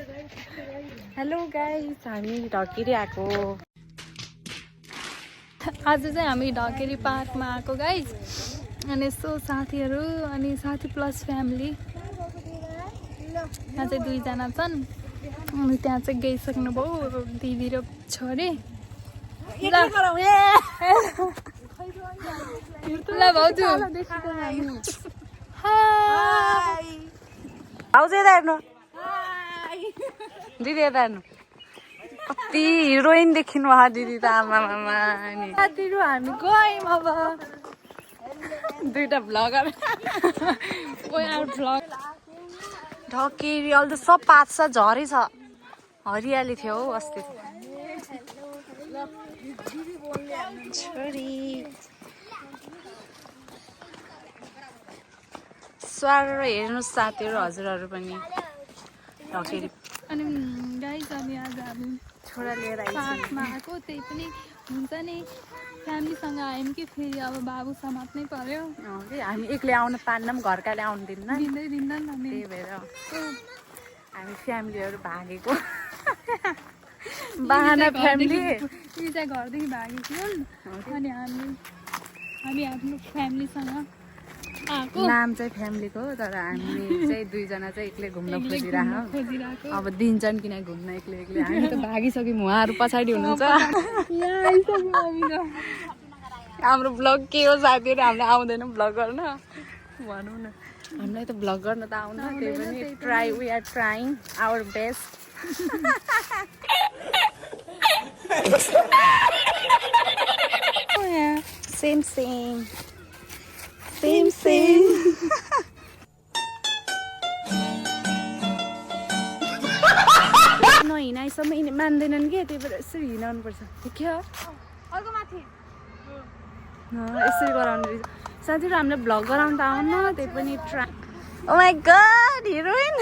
Hello guys, हामी ढकेरी आएको। आज चाहिँ हामी ढकेरी पार्कमा आएको गाइस। अनि यसो साथीहरू अनि साथी प्लस फ्यामिली यहाँ चाहिँ दुईजना छन्। अनि त्यहाँ चाहिँ गइसक्नुभयो दिदी र छोरी। ल भाउजू भाउजू यता हेर्नु, दिदी यता हेर्नु। कति हिरोइन देखिनु भयो दिदी त, आमामामा। नि साथीहरू हामी गयौँ अब। दुईटा भ्लगर भ्लग ढकेरी अहिले त सब पात छ, झरी छ, हरियाली थियो हौ अस्ति। छोरी स्वार हेर्नुहोस् साथीहरू, हजुरहरू पनि ढकेरी। अनि गाइस अनि आज हामी छोरा लिएर पार्कमा आएको। त्यही पनि हुन्छ नि, फ्यामिलीसँग आयौँ कि फेरि अब बाबु समात्नै पर्यो। हामी एक्लै आउनु पार्न पनि घरकाले आउनु दिन्न, दिँदैन नि हामी। त्यही भएर हामी फ्यामिलीहरू भागेको। बाहना फ्यामिली यी चाहिँ घरदेखि भागेको थियौँ। अनि हामी आफ्नो फ्यामिलीसँग आएको। नाम चाहिँ फ्यामिलीको, तर हामी चाहिँ दुईजना चाहिँ एक्लै घुम्न खोजिरहेको। अब दिन्छन् किन घुम्न एक्लै एक्लै, हामी त भागिसक्यौँ। उहाँहरू पछाडि हुनुहुन्छ। हाम्रो ब्लग के हो साथीहरू, हामीले आउँदैन ब्लग गर्न, भनौँ न। हामीलाई त ब्लग गर्न त आउनु, त्यही पनि we are trying our best. Same same same same. नहिँडाइसम्म मान्दैनन् कि, त्यही भएर यसरी हिँडाउनु पर्छ। के हो यसरी गराउनु रहेछ साथीहरू। हामीलाई भ्लग गराउनु त आउनु, त्यही पनि try. Oh my god, heroine.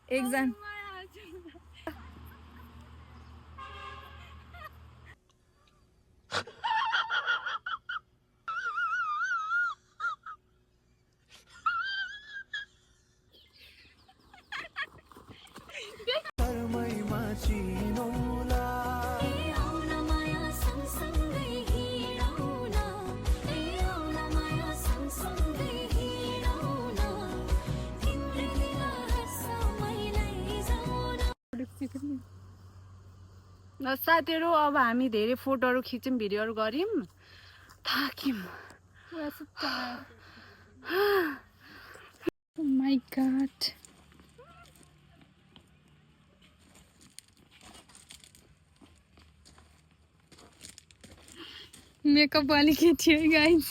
एकजना साथीहरू। अब हामी धेरै फोटोहरू खिच्यौँ, भिडियोहरू गऱ्यौँ, थाक्यौँ। माई गॉड, मेकअप वाली के थियो गाइस।